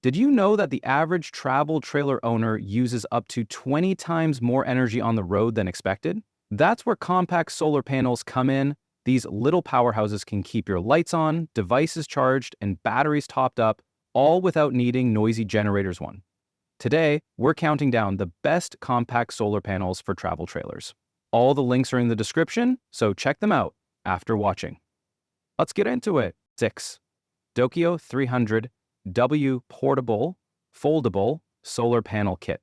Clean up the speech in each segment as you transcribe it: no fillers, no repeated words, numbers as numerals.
Did you know that the average travel trailer owner uses up to 20 times more energy on the road than expected? That's where compact solar panels come in. These little powerhouses can keep your lights on, devices charged, and batteries topped up, all without needing noisy generators. Today, we're counting down the best compact solar panels for travel trailers. All the links are in the description, so check them out after watching. Let's get into it. 6. Dokyo 300W Portable Foldable Solar Panel Kit.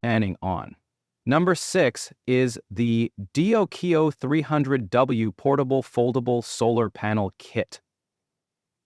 Panning on. Number 6 is the Dokyo 300W Portable Foldable Solar Panel Kit.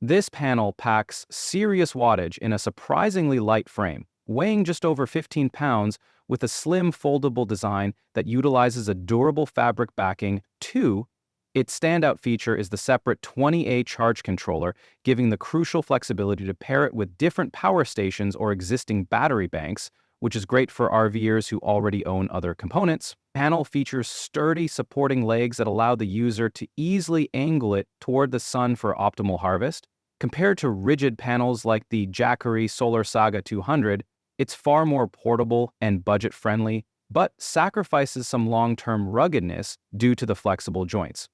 This panel packs serious wattage in a surprisingly light frame, weighing just over 15 pounds with a slim foldable design that utilizes a durable fabric backing. 2. Its standout feature is the separate 20A charge controller, giving the crucial flexibility to pair it with different power stations or existing battery banks, which is great for RVers who already own other components. The panel features sturdy supporting legs that allow the user to easily angle it toward the sun for optimal harvest. Compared to rigid panels like the Jackery Solar Saga 200, it's far more portable and budget-friendly, but sacrifices some long-term ruggedness due to the flexible joints.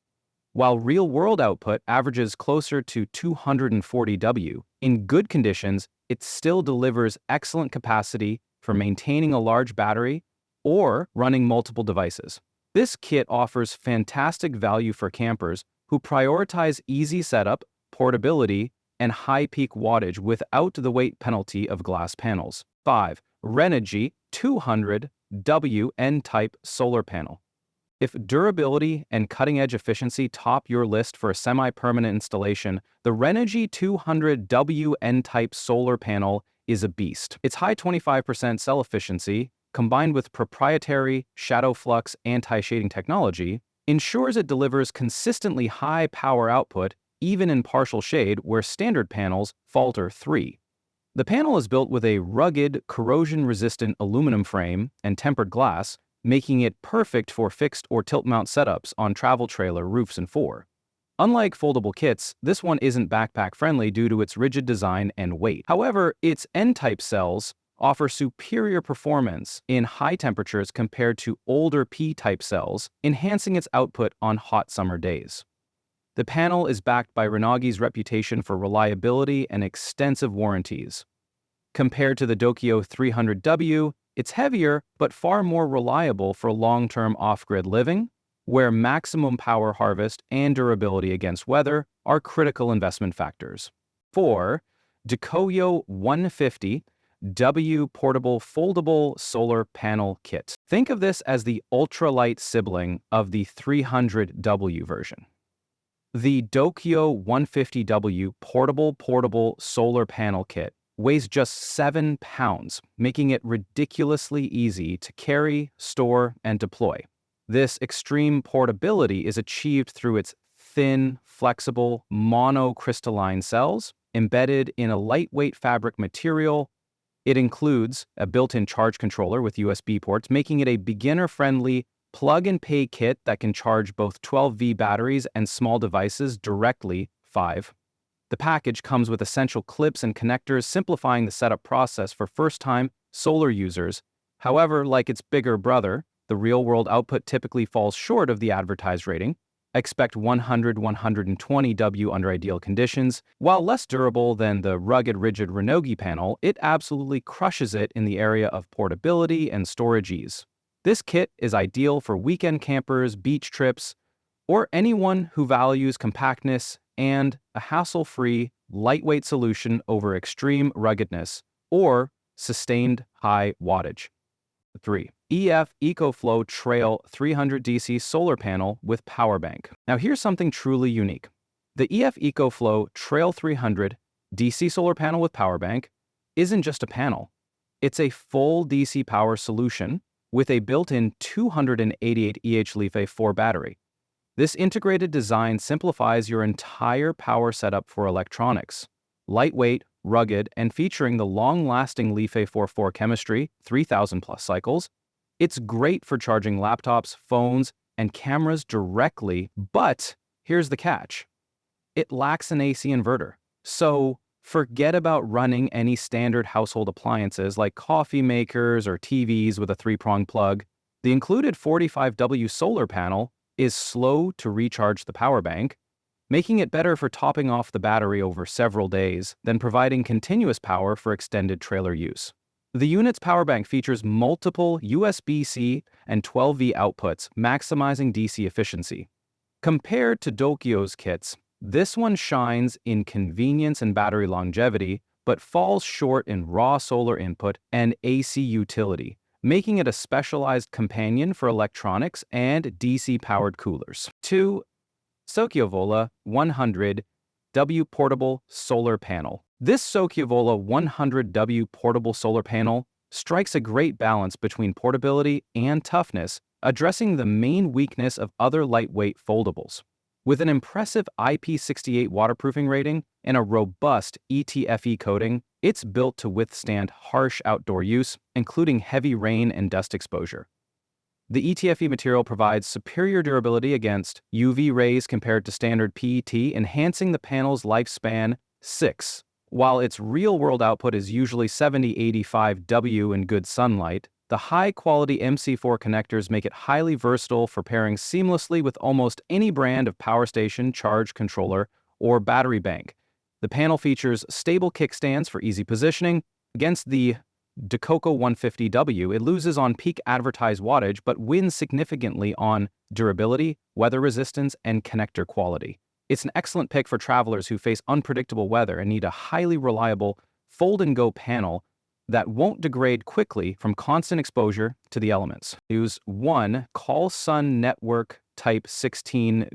While real-world output averages closer to 240 W, in good conditions, it still delivers excellent capacity for maintaining a large battery or running multiple devices. This kit offers fantastic value for campers who prioritize easy setup, portability, and high peak wattage without the weight penalty of glass panels. 5. Renogy 200W N-type solar panel. If durability and cutting-edge efficiency top your list for a semi-permanent installation, the Renogy 200W N-type solar panel is a beast. Its high 25% cell efficiency, combined with proprietary shadow flux anti-shading technology, ensures it delivers consistently high power output even in partial shade where standard panels falter. 3. The panel is built with a rugged, corrosion-resistant aluminum frame and tempered glass, making it perfect for fixed or tilt-mount setups on travel trailer roofs. And 4. Unlike foldable kits, this one isn't backpack-friendly due to its rigid design and weight. However, its N-type cells offer superior performance in high temperatures compared to older P-type cells, enhancing its output on hot summer days. The panel is backed by Renogy's reputation for reliability and extensive warranties. Compared to the Dokyo 300W, it's heavier but far more reliable for long-term off-grid living, where maximum power harvest and durability against weather are critical investment factors. 4. Dokyo 150W Portable Foldable Solar Panel Kit. Think of this as the ultralight sibling of the 300W version. The Dokyo 150W Portable Solar Panel Kit weighs just 7 pounds, making it ridiculously easy to carry, store, and deploy. This extreme portability is achieved through its thin, flexible, monocrystalline cells embedded in a lightweight fabric material. It includes a built-in charge controller with USB ports, making it a beginner-friendly plug-and-pay kit that can charge both 12V batteries and small devices directly. 5. The package comes with essential clips and connectors, simplifying the setup process for first-time solar users. However, like its bigger brother, the real-world output typically falls short of the advertised rating. Expect 100-120 W under ideal conditions. While less durable than the rugged, rigid Renogy panel, it absolutely crushes it in the area of portability and storage ease. This kit is ideal for weekend campers, beach trips, or anyone who values compactness and a hassle-free, lightweight solution over extreme ruggedness or sustained high wattage. 3. EF EcoFlow Trail 300 DC Solar Panel with Power Bank. Now here's something truly unique. The EF EcoFlow Trail 300 DC Solar Panel with Power Bank isn't just a panel. It's a full DC power solution with a built-in 288 EH Li-4 battery. This integrated design simplifies your entire power setup for electronics. Lightweight, rugged, and featuring the long-lasting Li-4 chemistry, 3,000 plus cycles, it's great for charging laptops, phones, and cameras directly, but here's the catch. It lacks an AC inverter. So Forget about running any standard household appliances like coffee makers or TVs with a three-prong plug. The included 45W solar panel is slow to recharge the power bank, making it better for topping off the battery over several days than providing continuous power for extended trailer use. The unit's power bank features multiple USB-C and 12V outputs, maximizing DC efficiency. Compared to Dokyo's kits, this one shines in convenience and battery longevity, but falls short in raw solar input and AC utility, making it a specialized companion for electronics and DC-powered coolers. 2. Sokyovola 100W Portable Solar Panel. This Sokyovola 100W portable solar panel strikes a great balance between portability and toughness, addressing the main weakness of other lightweight foldables. With an impressive IP68 waterproofing rating and a robust ETFE coating, it's built to withstand harsh outdoor use, including heavy rain and dust exposure. The ETFE material provides superior durability against UV rays compared to standard PET, enhancing the panel's lifespan 6. While its real-world output is usually 70-85 W in good sunlight, the high-quality MC4 connectors make it highly versatile for pairing seamlessly with almost any brand of power station, charge controller, or battery bank. The panel features stable kickstands for easy positioning. Against the Dakoko 150W, it loses on peak advertised wattage but wins significantly on durability, weather resistance, and connector quality. It's an excellent pick for travelers who face unpredictable weather and need a highly reliable fold-and-go panel that won't degrade quickly from constant exposure to the elements. Use 1 Call Sun Network Type 16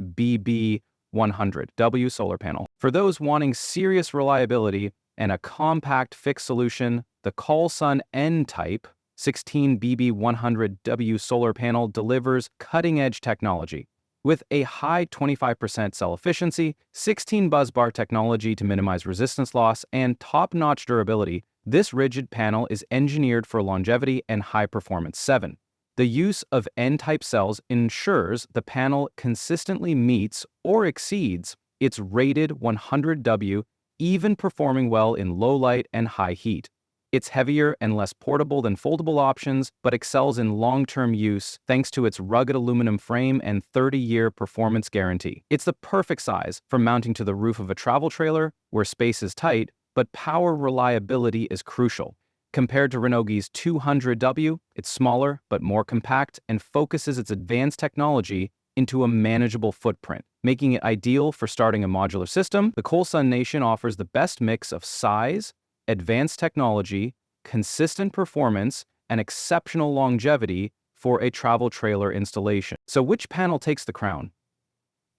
BB100W solar panel. For those wanting serious reliability and a compact fixed solution, the Call Sun N-Type 16 BB100W solar panel delivers cutting-edge technology. With a high 25% cell efficiency, 16 busbar technology to minimize resistance loss, and top-notch durability, this rigid panel is engineered for longevity and high performance. 7. The use of N-type cells ensures the panel consistently meets or exceeds its rated 100W, even performing well in low light and high heat. It's heavier and less portable than foldable options, but excels in long-term use thanks to its rugged aluminum frame and 30-year performance guarantee. It's the perfect size for mounting to the roof of a travel trailer where space is tight, but power reliability is crucial. Compared to Renogi's 200W, it's smaller but more compact and focuses its advanced technology into a manageable footprint, making it ideal for starting a modular system. The Kolsun Nation offers the best mix of size, advanced technology, consistent performance, and exceptional longevity for a travel trailer installation. So which panel takes the crown?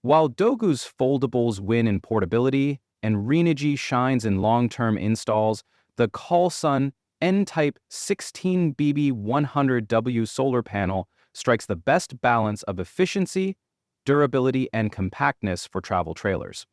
While Dogu's foldables win in portability and Renogi shines in long-term installs, the Kolsun N-Type 16 BB100W solar panel strikes the best balance of efficiency, durability, and compactness for travel trailers.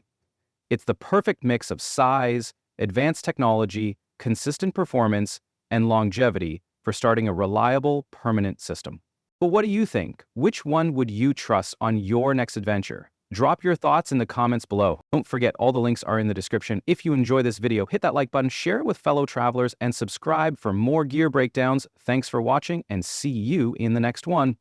It's the perfect mix of size, advanced technology, consistent performance, and longevity for starting a reliable, permanent system. But what do you think? Which one would you trust on your next adventure? Drop your thoughts in the comments below. Don't forget, all the links are in the description. If you enjoy this video, hit that like button, share it with fellow travelers, and subscribe for more gear breakdowns. Thanks for watching, and see you in the next one.